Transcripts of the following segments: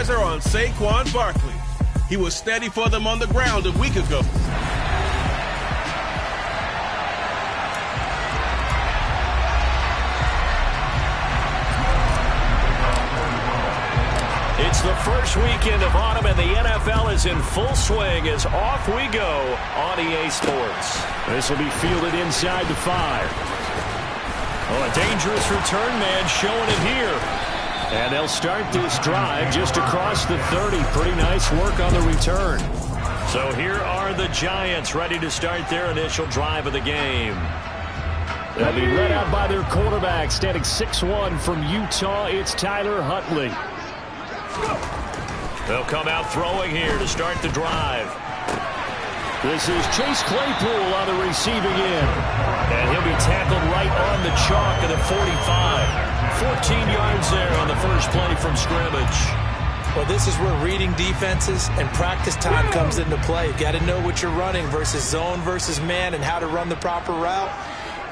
eyes are on Saquon Barkley. He was steady for them on the ground a week ago. It's the first weekend of autumn, and the NFL is in full swing as off we go on EA Sports. This will be fielded inside the 5. Oh, a dangerous return man showing it here. And they'll start this drive just across the 30. Pretty nice work on the return. So here are the Giants ready to start their initial drive of the game. They'll be led out by their quarterback, standing 6'1" from Utah. It's Tyler Huntley. They'll come out throwing here to start the drive. This is Chase Claypool on the receiving end. And he'll be tackled right on the chalk of the 45. 14 yards there on the first play from scrimmage. Well, this is where reading defenses and practice time comes into play. You've got to know what you're running versus zone versus man and how to run the proper route.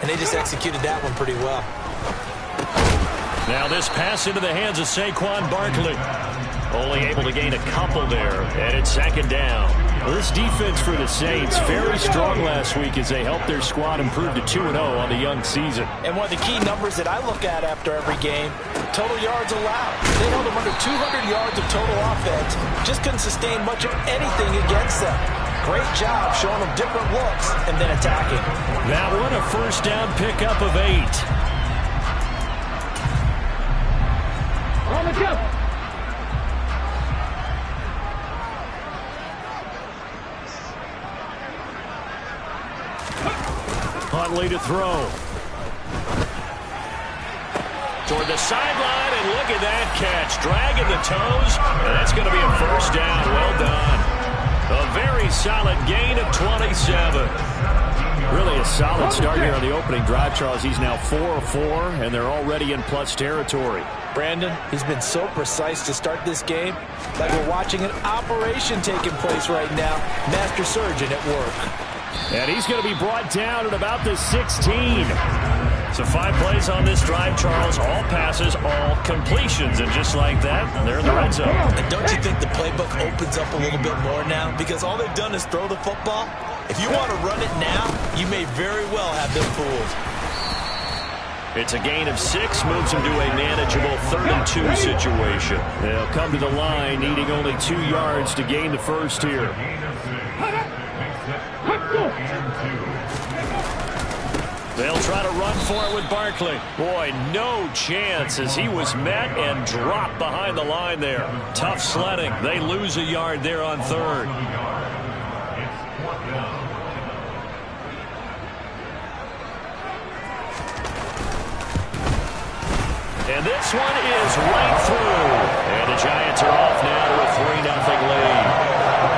And they just executed that one pretty well. Now this pass into the hands of Saquon Barkley. Only able to gain a couple there, and it's second down. Well, this defense for the Saints, very strong last week as they helped their squad improve to 2-0 on the young season. And one of the key numbers that I look at after every game, total yards allowed. They held them under 200 yards of total offense, just couldn't sustain much of anything against them. Great job showing them different looks and then attacking. That one a first down pickup of 8. On the jump. Huntley to throw. Toward the sideline, and look at that catch. Dragging the toes, and that's going to be a first down. Well done. A very solid gain of 27. Really a solid start here on the opening drive, Charles. He's now 4 of 4, and they're already in plus territory. Brandon, he's been so precise to start this game, like we're watching an operation taking place right now. Master surgeon at work. And he's going to be brought down at about the 16. So 5 plays on this drive, Charles. All passes, all completions. And just like that, they're in the red zone. And don't you think the playbook opens up a little bit more now? Because all they've done is throw the football. If you want to run it now, you may very well have them fooled. It's a gain of 6, moves them to a manageable 32 situation. They'll come to the line, needing only 2 yards to gain the first here. They'll try to run for it with Barkley. Boy, no chance as he was met and dropped behind the line there. Tough sledding. They lose a yard there on 3rd. And this one is right through. And the Giants are off now to a 3-0 lead.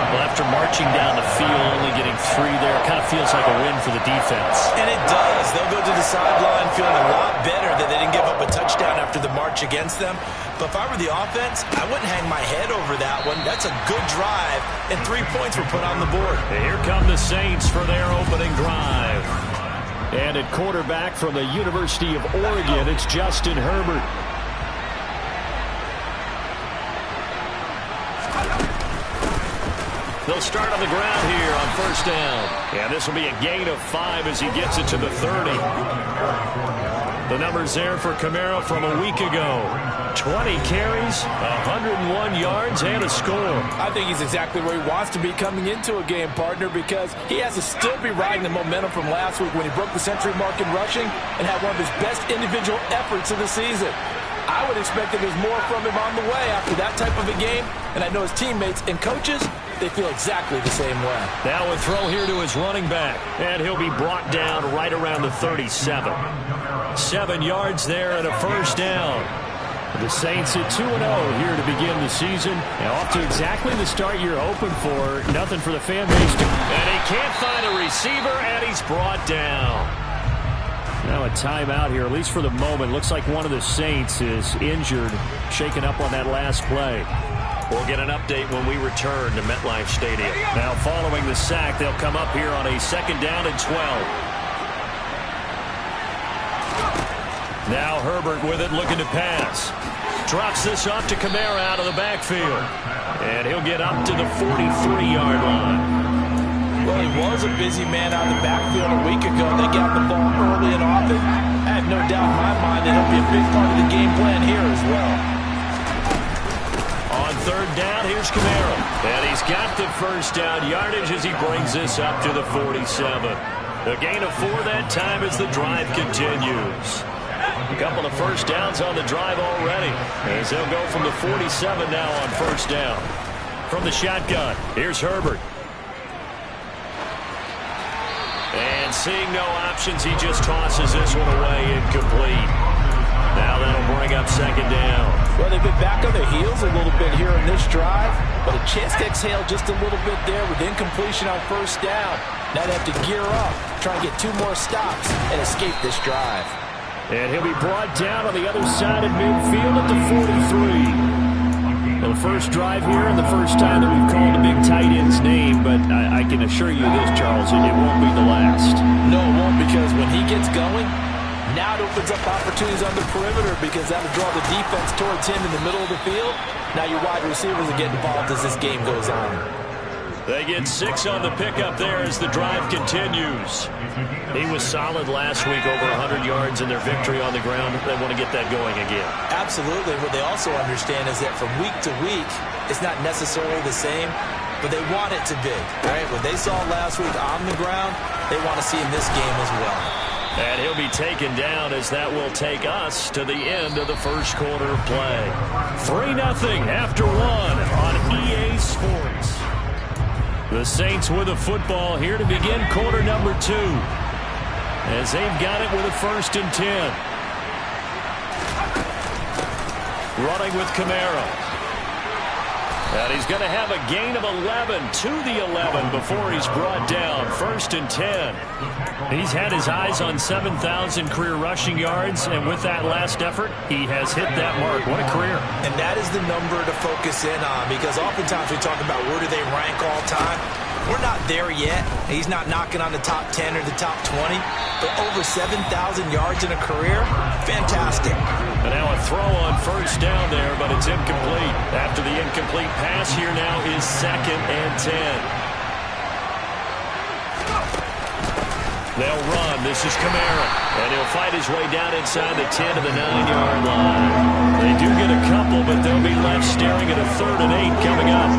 Well, after marching down the field, only getting 3 there, kind of feels like a win for the defense. And it does. They'll go to the sideline feeling a lot better that they didn't give up a touchdown after the march against them. But if I were the offense, I wouldn't hang my head over that one. That's a good drive, and 3 points were put on the board. And here come the Saints for their opening drive. And at quarterback from the University of Oregon, it's Justin Herbert. They'll start on the ground here on first down. And this will be a gain of 5 as he gets it to the 30. The numbers there for Kamara from a week ago. 20 carries, 101 yards, and a score. I think he's exactly where he wants to be coming into a game, partner, because he has to still be riding the momentum from last week when he broke the century mark in rushing and had one of his best individual efforts of the season. I would expect that there's more from him on the way after that type of a game, and I know his teammates and coaches, they feel exactly the same way. Now a throw here to his running back, and he'll be brought down right around the 37. 7 yards there and a first down. The Saints at 2-0 here to begin the season. And off to exactly the start you're hoping for. Nothing for the fan base to... And he can't find a receiver, and he's brought down. Now a timeout here, at least for the moment. Looks like one of the Saints is injured, shaken up on that last play. We'll get an update when we return to MetLife Stadium. Now following the sack, they'll come up here on a 2nd down and 12. Now Herbert with it, looking to pass. Drops this off to Kamara out of the backfield. And he'll get up to the 43-yard line. Well, he was a busy man out of the backfield a week ago. They got the ball early and often. I have no doubt in my mind that it'll be a big part of the game plan here as well. On third down, here's Kamara. And he's got the first down yardage as he brings this up to the 47. A gain of 4 that time as the drive continues. A couple of first downs on the drive already, as they'll go from the 47 now on first down. From the shotgun, here's Herbert. And seeing no options, he just tosses this one away incomplete. Now that'll bring up second down. Well, they've been back on their heels a little bit here in this drive, but a chance to exhale just a little bit there with incompletion on first down. Now they have to gear up, try and get 2 more stops, and escape this drive. And he'll be brought down on the other side of midfield at the 43. Well, the first drive here and the first time that we've called a big tight end's name, but I can assure you this, Charles, it won't be the last. No, it won't, because when he gets going, now it opens up opportunities on the perimeter because that'll draw the defense towards him in the middle of the field. Now your wide receivers will get involved as this game goes on. They get 6 on the pickup there as the drive continues. He was solid last week, over 100 yards in their victory on the ground. They want to get that going again. Absolutely. What they also understand is that from week to week, it's not necessarily the same, but they want it to be. Right? What they saw last week on the ground, they want to see in this game as well. And he'll be taken down as that will take us to the end of the first quarter of play. 3-0 after 1 on EA Sports. The Saints with a football here to begin quarter number 2. As they've got it with a 1st and 10. Running with Kamara. And he's going to have a gain of 11 to the 11 before he's brought down. 1st and 10. He's had his eyes on 7,000 career rushing yards, and with that last effort, he has hit that mark. What a career. And that is the number to focus in on, because oftentimes we talk about where do they rank all time. We're not there yet. He's not knocking on the top 10 or the top 20, but over 7,000 yards in a career, fantastic. And now a throw on first down there, but it's incomplete. After the incomplete pass, here now is 2nd and 10. They'll run. This is Kamara. And he'll fight his way down inside the 10 to the 9-yard line. They do get a couple, but they'll be left staring at a 3rd and 8 coming up.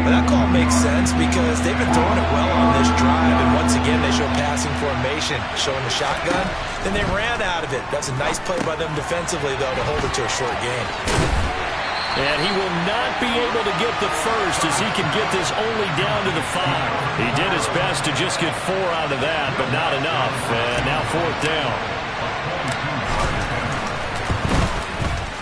Well, that call makes sense because they've been throwing it well on this drive, and once again they show passing formation, showing the shotgun. Then they ran out of it. That's a nice play by them defensively, though, to hold it to a short gain. And he will not be able to get the first as he can get this only down to the 5. He did his best to just get 4 out of that, but not enough. And now 4th down.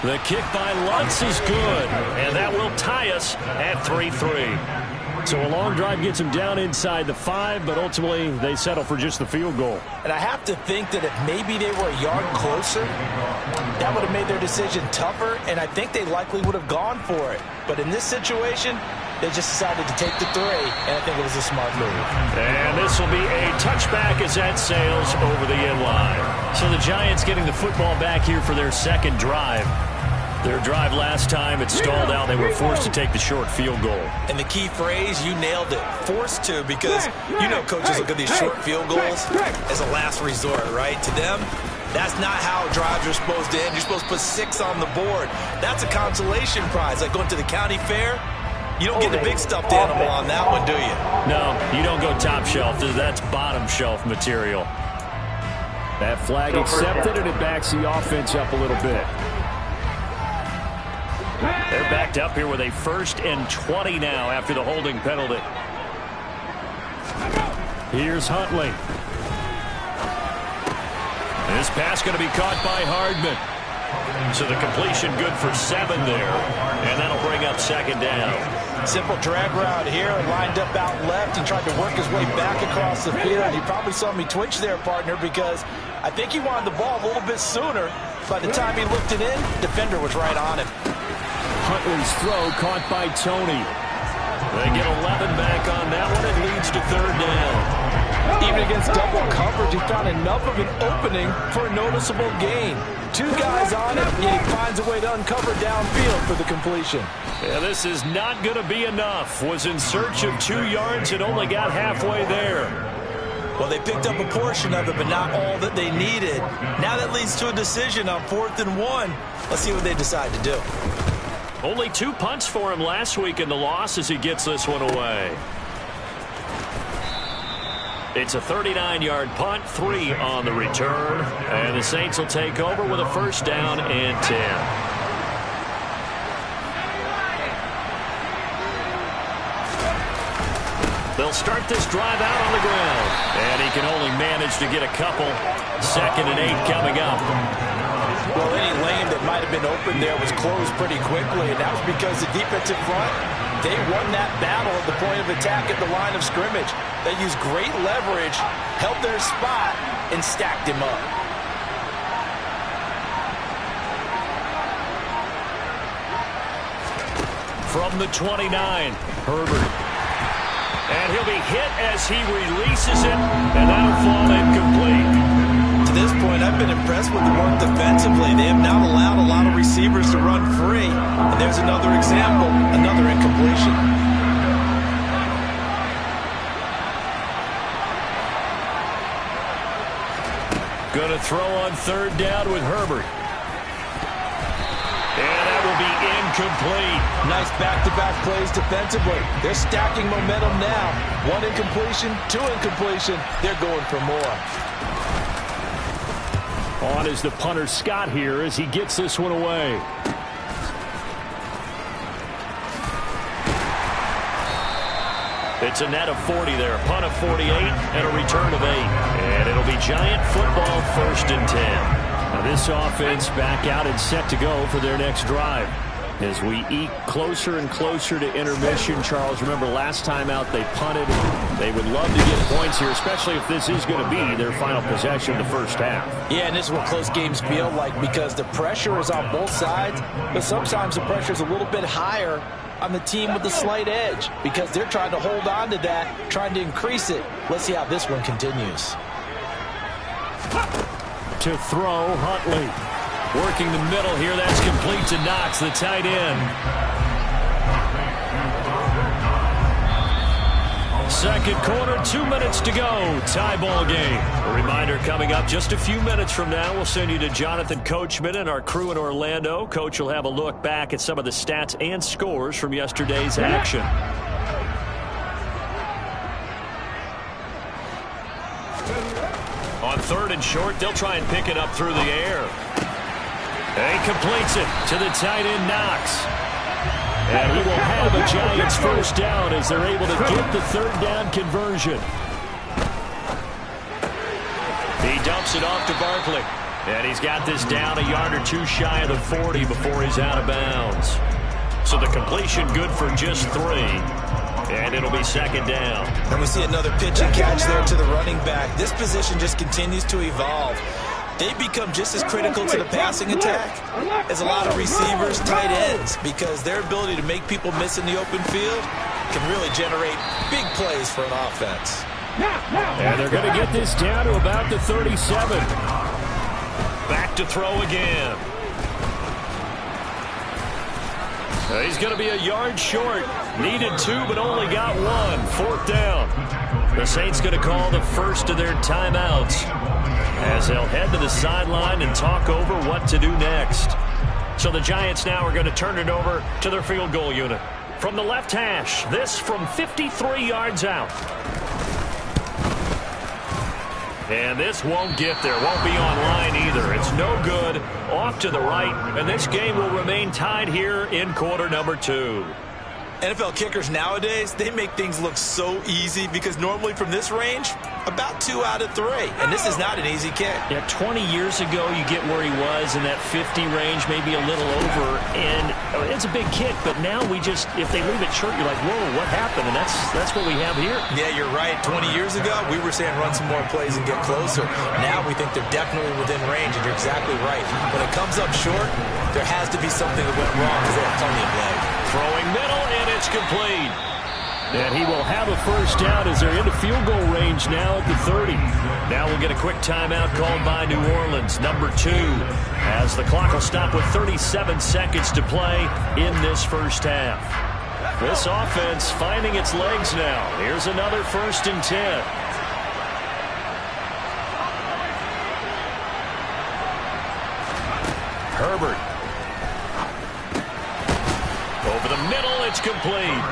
The kick by Lutz is good, and that will tie us at 3-3. So a long drive gets them down inside the 5, but ultimately they settle for just the field goal. And I have to think that if maybe they were a yard closer, that would have made their decision tougher, and I think they likely would have gone for it. But in this situation, they just decided to take the 3, and I think it was a smart move. And this will be a touchback as that sails over the end line. So the Giants getting the football back here for their 2nd drive. Their drive last time, it stalled out. They were forced to take the short field goal. And the key phrase, you nailed it, forced to, because you know coaches look at these short field goals as a last resort, right? To them, that's not how drives are supposed to end. You're supposed to put 6 on the board. That's a consolation prize, like going to the county fair. You don't get the big stuffed animal on that one, do you? No, you don't go top shelf. That's bottom shelf material. That flag accepted, and it backs the offense up a little bit. They're backed up here with a 1st and 20 now after the holding penalty. Here's Huntley. This pass going to be caught by Hardman. So the completion good for 7 there. And that'll bring up 2nd down. Simple drag route here, lined up out left and tried to work his way back across the field. You probably saw me twitch there, partner, because I think he wanted the ball a little bit sooner. By the time he looked it in, defender was right on him. Huntley's throw caught by Tony. They get 11 back on that one. It leads to 3rd down. Even against double coverage, he found enough of an opening for a noticeable gain. two guys on it, and he finds a way to uncover downfield for the completion. Yeah, this is not going to be enough. Was in search of 2 yards and only got halfway there. Well, they picked up a portion of it, but not all that they needed. Now that leads to a decision on 4th and 1. Let's see what they decide to do. Only 2 punts for him last week in the loss as he gets this one away. It's a 39-yard punt, 3 on the return. And the Saints will take over with a 1st down and 10. They'll start this drive out on the ground. And he can only manage to get a couple. 2nd and 8 coming up. Well, any lane that might have been open there was closed pretty quickly, and that was because the defensive front, they won that battle at the point of attack at the line of scrimmage. They used great leverage, held their spot, and stacked him up. From the 29, Herbert. And he'll be hit as he releases it, and that'll fall incomplete. To this point, I've been impressed with the work defensively. They have not allowed a lot of receivers to run free. And there's another example, another incompletion. Going to throw on 3rd down with Herbert. And that will be incomplete. Nice back-to-back plays defensively. They're stacking momentum now. 1 incompletion, 2 incompletion. They're going for more. On is the punter Scott here as he gets this one away. It's a net of 40 there. Punt of 48 and a return of 8. And it'll be Giant football 1st and 10. Now this offense back out and set to go for their next drive. As we eke closer and closer to intermission, Charles, remember last time out they punted. They would love to get points here, especially if this is going to be their final possession in the 1st half. Yeah, and this is what close games feel like because the pressure is on both sides, but sometimes the pressure is a little bit higher on the team with the slight edge because they're trying to hold on to that, trying to increase it. Let's see how this one continues. To throw, Huntley. Working the middle here. That's complete to Knox, the tight end. 2nd quarter, 2 minutes to go. Tie ball game. A reminder coming up just a few minutes from now. We'll send you to Jonathan Coachman and our crew in Orlando. Coach will have a look back at some of the stats and scores from yesterday's action. On 3rd and short, they'll try and pick it up through the air. And he completes it to the tight end, Knox. And he will have a Giants 1st down as they're able to get the 3rd down conversion. He dumps it off to Barkley. And he's got this down a yard or 2 shy of the 40 before he's out of bounds. So the completion good for just 3. And it'll be 2nd down. And we see another pitch and catch there to the running back. This position just continues to evolve. They become just as critical to the passing attack as a lot of receivers, tight ends, because their ability to make people miss in the open field can really generate big plays for an offense. And they're going to get this down to about the 37. Back to throw again. He's going to be a yard short. Needed 2, but only got 1. 4th down. The Saints going to call the first of their timeouts as they'll head to the sideline and talk over what to do next. So the Giants now are going to turn it over to their field goal unit. From the left hash, this from 53 yards out. And this won't get there. Won't be online either. It's no good. Off to the right. And this game will remain tied here in quarter number 2. NFL kickers nowadays, they make things look so easy because normally from this range, about 2 out of 3. And this is not an easy kick. Yeah, 20 years ago, you get where he was in that 50 range, maybe a little over. And it's a big kick, but now we just, if they leave it short, you're like, whoa, what happened? And that's what we have here. Yeah, you're right. 20 years ago, we were saying run some more plays and get closer. Now we think they're definitely within range, and you're exactly right. When it comes up short, there has to be something that went wrong because they have plenty of leg. Throwing middle, and it's complete. And he will have a first down as they're into field goal range now at the 30. Now we'll get a quick timeout called by New Orleans, number 2, as the clock will stop with 37 seconds to play in this first half. This offense finding its legs now. Here's another 1st and 10. Herbert. Over the middle, it's complete.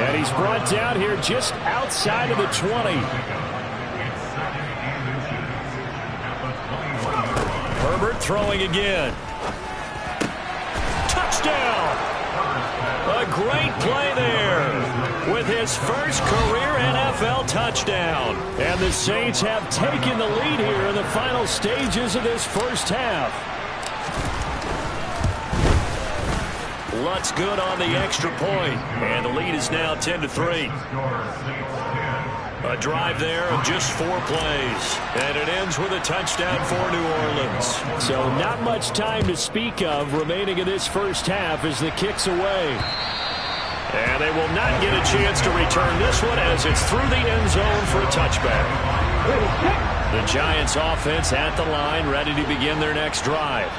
And he's brought down here just outside of the 20. Herbert throwing again. Touchdown! A great play there with his first career NFL touchdown. And the Saints have taken the lead here in the final stages of this first half. Lutz good on the extra point, and the lead is now 10-3. A drive there of just 4 plays, and it ends with a touchdown for New Orleans. So not much time to speak of remaining in this first half as the kick's away. And they will not get a chance to return this one as it's through the end zone for a touchback. The Giants offense at the line, ready to begin their next drive.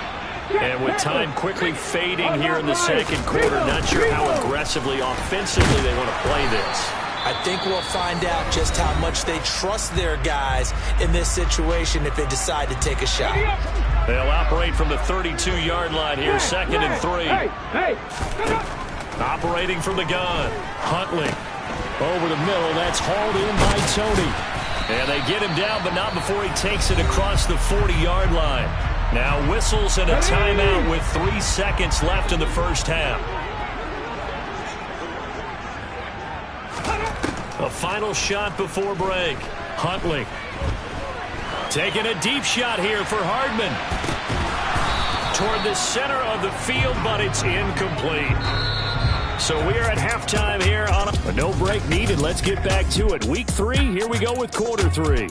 And with time quickly fading here in the second quarter, not sure how aggressively, offensively they want to play this. I think we'll find out just how much they trust their guys in this situation if they decide to take a shot. They'll operate from the 32-yard line here, 2nd and 3. Operating from the gun. Huntley. Over the middle, that's hauled in by Tony. And they get him down, but not before he takes it across the 40-yard line. Now whistles and a timeout with 3 seconds left in the first half. A final shot before break. Huntley. Taking a deep shot here for Hardman. Toward the center of the field, but it's incomplete. So we are at halftime here on a no break needed. Let's get back to it. Week 3, here we go with quarter 3.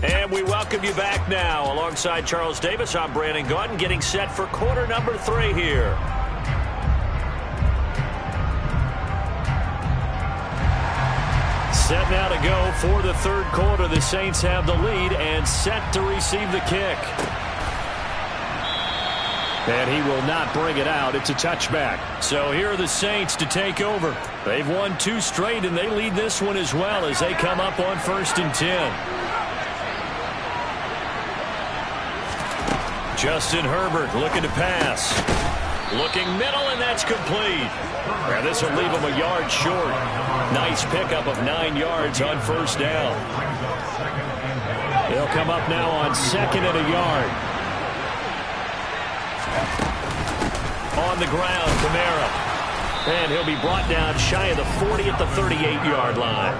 And we welcome you back now. Alongside Charles Davis, I'm Brandon Gaudin, getting set for quarter number 3 here. Set now to go for the third quarter. The Saints have the lead and set to receive the kick. And he will not bring it out. It's a touchback. So here are the Saints to take over. They've won 2 straight, and they lead this one as well as they come up on 1st and 10. Justin Herbert looking to pass. Looking middle, and that's complete. And this will leave him a yard short. Nice pickup of 9 yards on 1st down. They'll come up now on 2nd and a yard. On the ground, Kamara. And he'll be brought down shy of the 40 at the 38-yard line.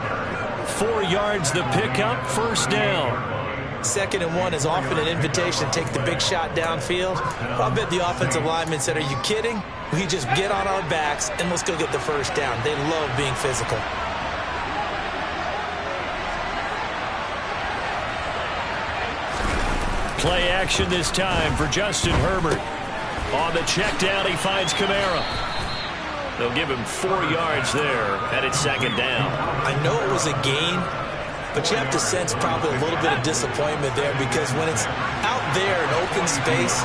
4 yards the pickup, 1st down. 2nd and 1 is often an invitation to take the big shot downfield. I bet the offensive lineman said, "Are you kidding? We just get on our backs and let's go get the 1st down." They love being physical. Play action this time for Justin Herbert. On the check down, he finds Kamara. They'll give him 4 yards there, and it's 2nd down. I know it was a gain, but you have to sense probably a little bit of disappointment there because when it's out there in open space,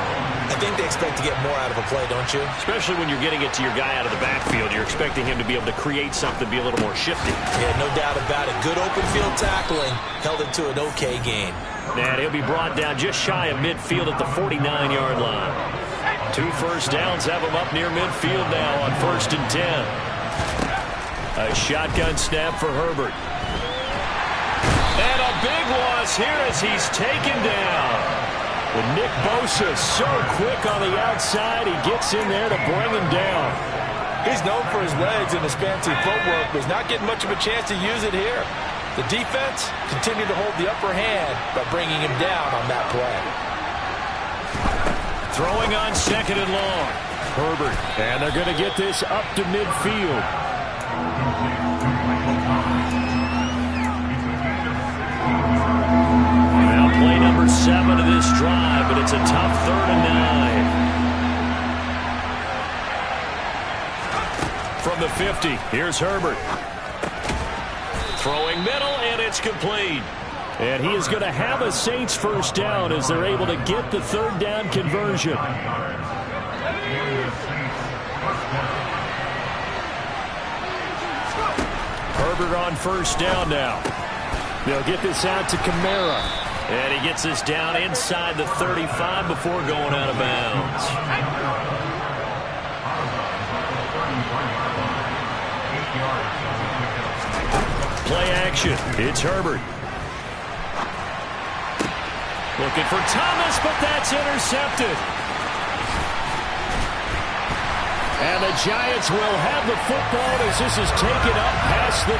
I think they expect to get more out of a play, don't you? Especially when you're getting it to your guy out of the backfield. You're expecting him to be able to create something, be a little more shifty. Yeah, no doubt about it. Good open field tackling held it to an okay gain. And he'll be brought down just shy of midfield at the 49-yard line. 2 first downs have him up near midfield now on 1st and 10. A shotgun snap for Herbert. And a big loss here as he's taken down. With Nick Bosa so quick on the outside, he gets in there to bring him down. He's known for his legs and his fancy footwork, but he's not getting much of a chance to use it here. The defense continued to hold the upper hand by bringing him down on that play. Throwing on 2nd and long. Herbert, and they're going to get this up to midfield. Now play number 7 of this drive, but it's a tough 3rd and 50. Here's Herbert. Throwing middle, and it's complete. And he is going to have a Saints first down as they're able to get the third down conversion. Herbert on first down now. They'll get this out to Kamara. And he gets this down inside the 35 before going out of bounds. Play action. It's Herbert. Looking for Thomas, but that's intercepted. And the Giants will have the football as this is taken up past the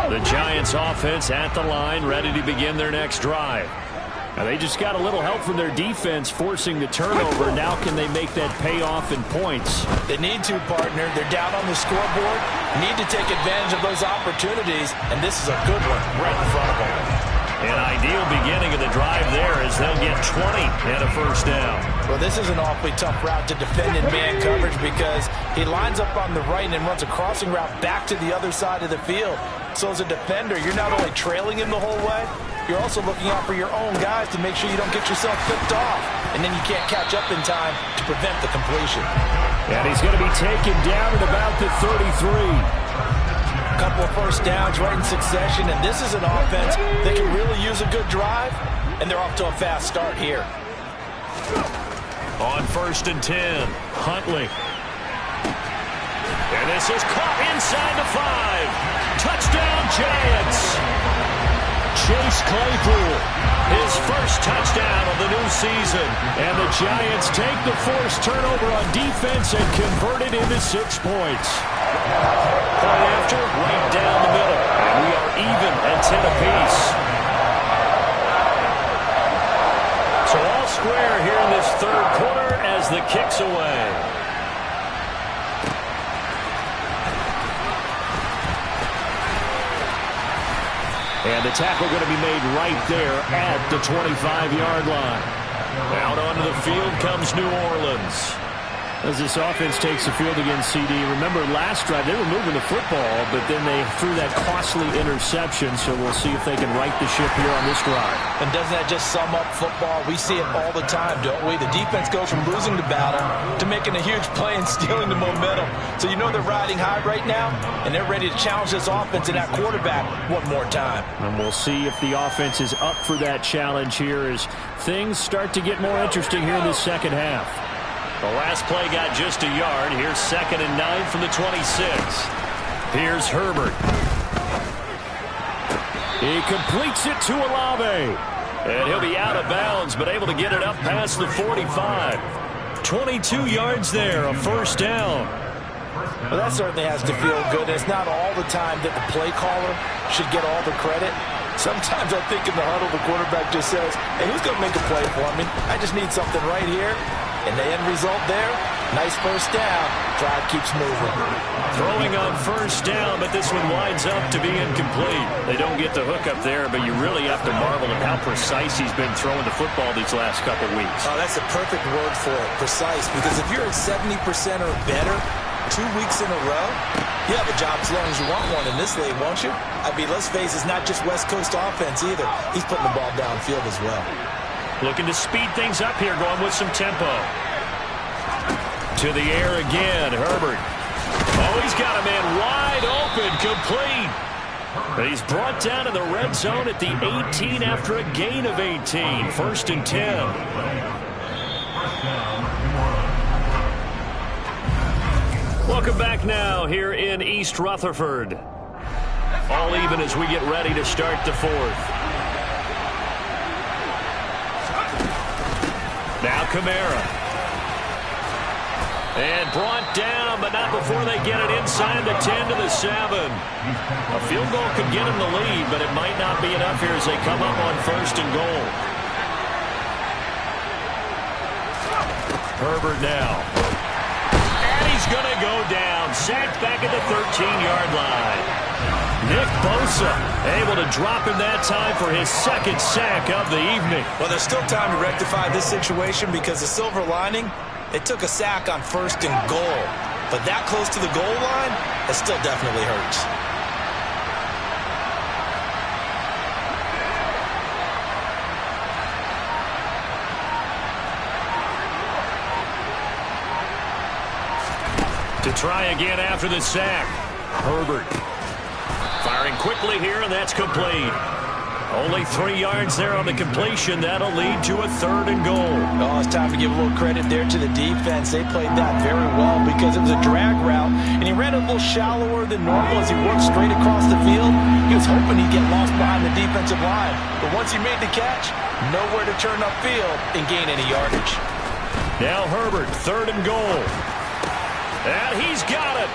30. The Giants offense at the line, ready to begin their next drive. Now they just got a little help from their defense forcing the turnover. Now can they make that pay off in points? They need to, partner. They're down on the scoreboard. Need to take advantage of those opportunities, and this is a good one right in front of them. An ideal beginning of the drive there as they'll get 20 and a first down. Well, this is an awfully tough route to defend in man coverage because he lines up on the right and runs a crossing route back to the other side of the field. So as a defender, you're not only trailing him the whole way, you're also looking out for your own guys to make sure you don't get yourself picked off. And then you can't catch up in time to prevent the completion. And he's going to be taken down at about the 33. A couple of first downs right in succession, and this is an offense that can really use a good drive, and they're off to a fast start here. On 1st and 10, Huntley. And this is caught inside the 5. Touchdown, Giants. Chase Claypool, his first touchdown of the new season. And the Giants take the forced turnover on defense and convert it into 6 points. Point after, right down the middle. And we are even at 10 apiece. So all square here in this third quarter as the kick's away. And the tackle going to be made right there at the 25-yard line. Out onto the field comes New Orleans. As this offense takes the field against CD, remember last drive they were moving the football, but then they threw that costly interception, so we'll see if they can right the ship here on this drive. And doesn't that just sum up football? We see it all the time, don't we? The defense goes from losing the battle to making a huge play and stealing the momentum. So you know they're riding high right now, and they're ready to challenge this offense and that quarterback one more time. And we'll see if the offense is up for that challenge here as things start to get more interesting here in this second half. The last play got just a yard. Here's 2nd and 9 from the 26. Here's Herbert. He completes it to Olave. And he'll be out of bounds, but able to get it up past the 45. 22 yards there, a first down. Well, that certainly has to feel good. It's not all the time that the play caller should get all the credit. Sometimes I think in the huddle, the quarterback just says, hey, who's going to make a play for me? I just need something right here. And the end result there, nice first down. Drive keeps moving. Throwing on first down, but this one winds up to be incomplete. They don't get the hook up there, but you really have to marvel at how precise he's been throwing the football these last couple weeks. Oh, that's a perfect word for it, precise. Because if you're at 70% or better 2 weeks in a row, you have a job as long as you want one in this league, won't you? I mean, let's face it, it's not just West Coast offense either. He's putting the ball downfield as well. Looking to speed things up here, going with some tempo. To the air again, Herbert. Oh, he's got a man wide open, complete. He's brought down in the red zone at the 18 after a gain of 18. 1st and 10. Welcome back now here in East Rutherford. All even as we get ready to start the 4th. Now Kamara. And brought down, but not before they get it inside the 10 to the 7. A field goal could get them the lead, but it might not be enough here as they come up on 1st and goal. Herbert now. And he's going to go down. sacked back at the 13-yard line. Nick Bosa able to drop him that time for his second sack of the evening. Well, there's still time to rectify this situation because the silver lining, they took a sack on 1st and goal. But that close to the goal line, it still definitely hurts. To try again after the sack. Herbert firing quickly here, and that's complete. Only 3 yards there on the completion. That'll lead to a 3rd and goal. Oh, it's time to give a little credit there to the defense. They played that very well because it was a drag route, and he ran a little shallower than normal as he worked straight across the field. He was hoping he'd get lost behind the defensive line, but once he made the catch, nowhere to turn upfield and gain any yardage. Now Herbert, 3rd and goal. And he's got it.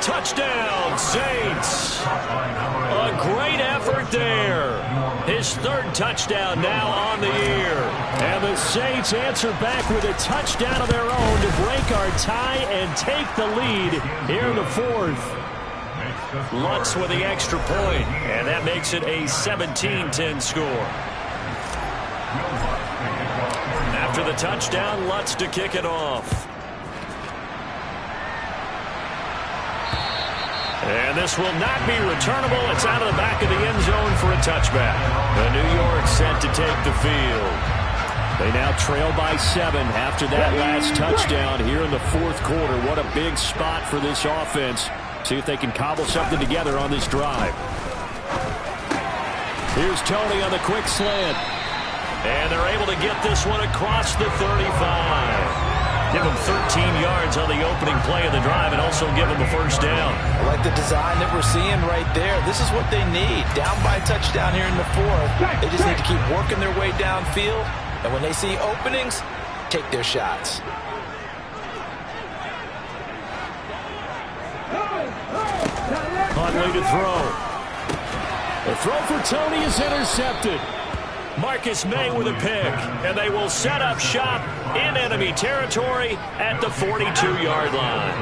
Touchdown, Saints. A great effort there. His 3rd touchdown now on the year. And the Saints answer back with a touchdown of their own to break our tie and take the lead here in the 4th. Lutz with the extra point, and that makes it a 17-10 score. After the touchdown, Lutz to kick it off. And this will not be returnable. It's out of the back of the end zone for a touchback. The New York set to take the field. They now trail by 7 after that last touchdown here in the 4th quarter. What a big spot for this offense. See if they can cobble something together on this drive. Here's Tony on the quick slant. And they're able to get this one across the 35. Give him 13 yards on the opening play of the drive and also give him a 1st down. I like the design that we're seeing right there. This is what they need. Down by a touchdown here in the 4th. They just need to keep working their way downfield. And when they see openings, take their shots. Huntley to throw. The throw for Tony is intercepted. Marcus May with a pick, and they will set up shop in enemy territory at the 42-yard line.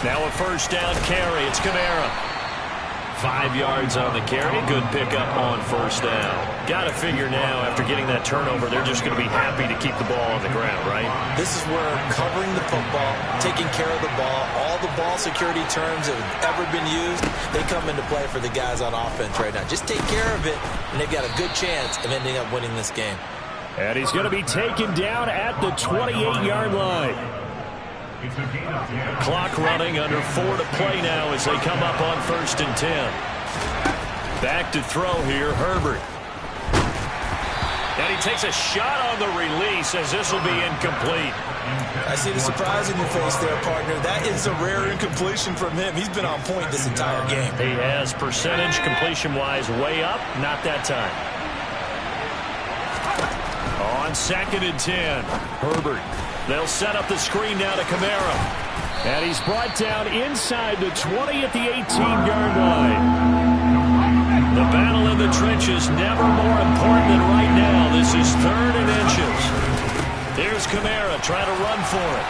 Now a 1st down carry. It's Kamara. 5 yards on the carry. Good pickup on 1st down. Got to figure now, after getting that turnover, they're just going to be happy to keep the ball on the ground, right? This is where covering the football, taking care of the ball, all the ball security terms that have ever been used, they come into play for the guys on offense right now. Just take care of it, and they've got a good chance of ending up winning this game. And he's going to be taken down at the 28-yard line. Clock running, under 4 to play now as they come up on 1st and 10. Back to throw here, Herbert. And he takes a shot on the release as this will be incomplete. I see the surprise in your face there, partner. That is a rare incompletion from him. He's been on point this entire game. He has percentage completion-wise way up, not that time. On 2nd and 10, Herbert. They'll set up the screen now to Kamara. And he's brought down inside the 20 at the 18-yard line. The battle in the trenches never more important than right now. This is 3rd and inches. Here's Kamara trying to run for it.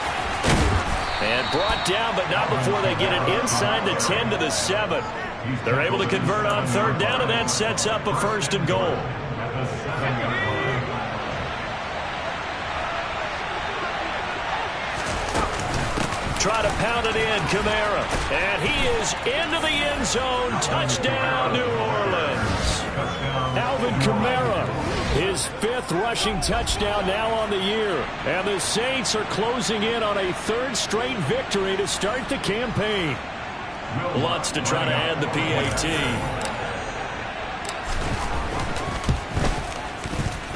And brought down, but not before they get it inside the 10 to the 7. They're able to convert on 3rd down, and that sets up a 1st and goal. Try to pound it in, Kamara. And he is into the end zone. Touchdown, New Orleans. Alvin Kamara, his 5th rushing touchdown now on the year. And the Saints are closing in on a 3rd straight victory to start the campaign. Lutz to try to add the PAT.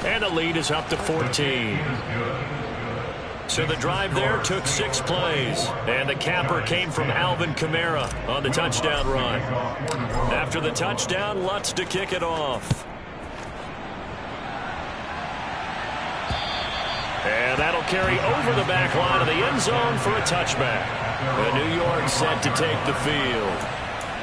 And the lead is up to 14. So the drive there took 6 plays, and the capper came from Alvin Kamara on the touchdown run. After the touchdown, Lutz to kick it off. And that'll carry over the back line of the end zone for a touchback. The New York set to take the field.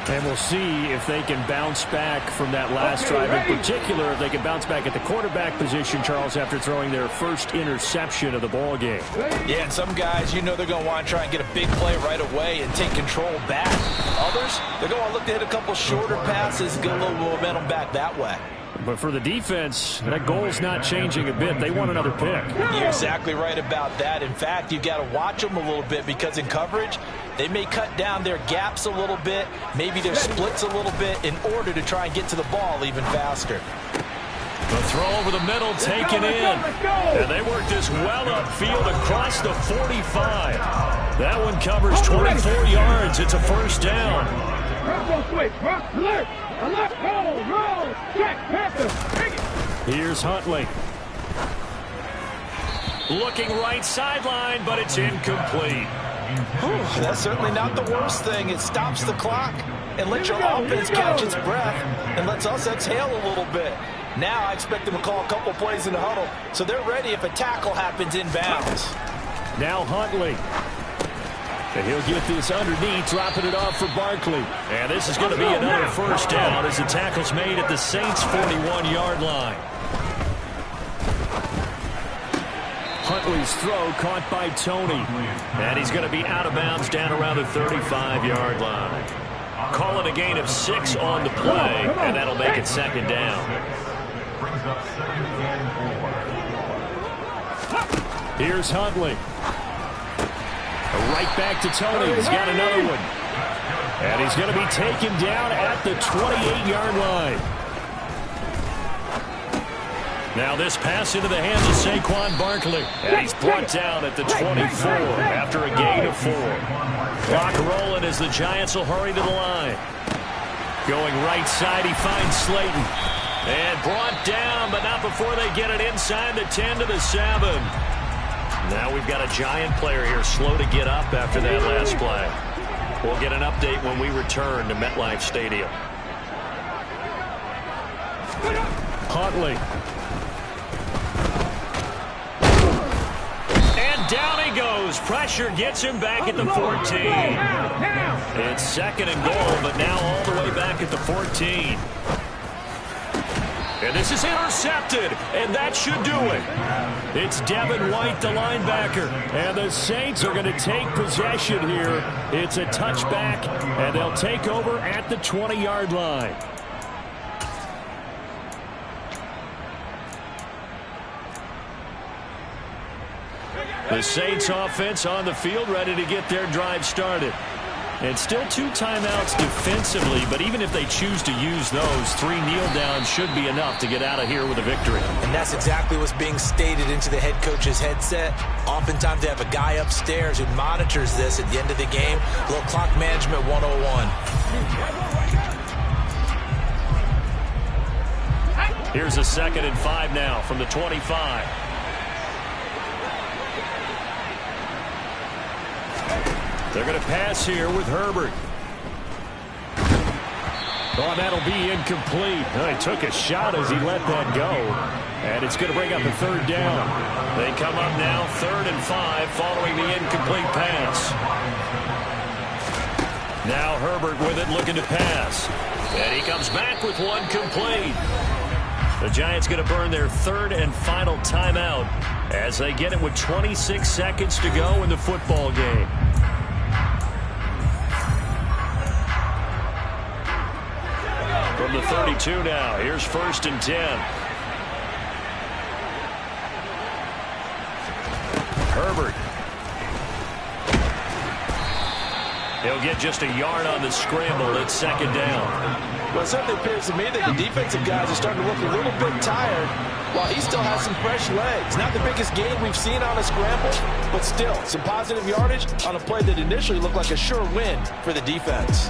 And we'll see if they can bounce back from that last drive. In particular, if they can bounce back at the quarterback position, Charles, after throwing their first interception of the ball game. Yeah, and some guys, they're going to want to try and get a big play right away and take control back. Others, they're going to look to hit a couple shorter passes and get a little momentum back that way. But for the defense, that goal's not changing a bit. They want another pick. You're exactly right about that. In fact, you've got to watch them a little bit because in coverage, they may cut down their gaps a little bit, maybe their splits a little bit in order to try and get to the ball even faster. The throw over the middle taken in. And they work this well upfield across the 45. That one covers 24 yards. It's a first down. Here's Huntley. Looking right sideline, but it's incomplete. That's certainly not the worst thing. It stops the clock and lets your offense catch its breath and lets us exhale a little bit. Now I expect them to call a couple plays in the huddle so they're ready if a tackle happens inbounds. Now Huntley. And he'll get this underneath, dropping it off for Barkley. And this is going to be another first down as the tackle's made at the Saints' 41-yard line. Huntley's throw caught by Tony. And he's going to be out of bounds down around the 35-yard line. Call it a gain of 6 on the play, and that'll make it second down. Here's Huntley. Right back to Tony. He's got another one. And he's going to be taken down at the 28-yard line. Now this pass into the hands of Saquon Barkley. And he's brought down at the 24 after a gain of 4. Clock rolling as the Giants will hurry to the line. Going right side, he finds Slayton. And brought down, but not before they get it inside the 10 to the 7. Now we've got a Giant player here slow to get up after that last play. We'll get an update when we return to MetLife Stadium. Huntley. And down he goes. Pressure gets him back at the 14. It's second and goal, but now all the way back at the 14. And this is intercepted, and that should do it. It's Devin White, the linebacker, and the Saints are going to take possession here. It's a touchback, and they'll take over at the 20-yard line. The Saints offense on the field ready to get their drive started. And still 2 timeouts defensively, but even if they choose to use those, 3 kneel downs should be enough to get out of here with a victory. And that's exactly what's being stated into the head coach's headset. Oftentimes they have a guy upstairs who monitors this at the end of the game. A little clock management 101. Here's a 2nd and 5 now from the 25. They're going to pass here with Herbert. Oh, that'll be incomplete. He took a shot as he let that go. And it's going to bring up a 3rd down. They come up now 3rd and 5 following the incomplete pass. Now Herbert with it looking to pass. And he comes back with one complete. The Giants going to burn their 3rd and final timeout as they get it with 26 seconds to go in the football game. From the 32 now, here's 1st and 10. Herbert. He'll get just a yard on the scramble. It's 2nd down. Well, it certainly appears to me that the defensive guys are starting to look a little bit tired while he still has some fresh legs. Not the biggest gain we've seen on a scramble, but still some positive yardage on a play that initially looked like a sure win for the defense.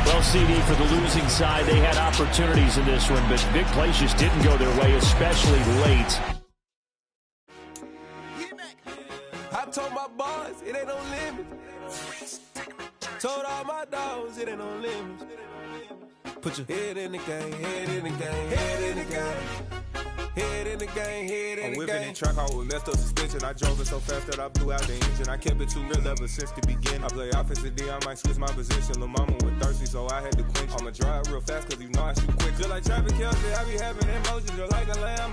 Well, CD, for the losing side, they had opportunities in this one, but big plays just didn't go their way, especially late. I told my boys it ain't no limit. Told all my dogs it ain't no limit. Put your head in the game, head in the game, head in the game. Head in the game, head in I'm the whipping game. in track hall with messed up suspension. I drove it so fast that I blew out the engine. I kept it too real ever since the beginning. I play offensive D, I might switch my position. Lil' mama was thirsty, so I had to quench. I'ma drive real fast, cause you know I shoot quick. Just like Travis Kelce, I be having emotions just like a lamb.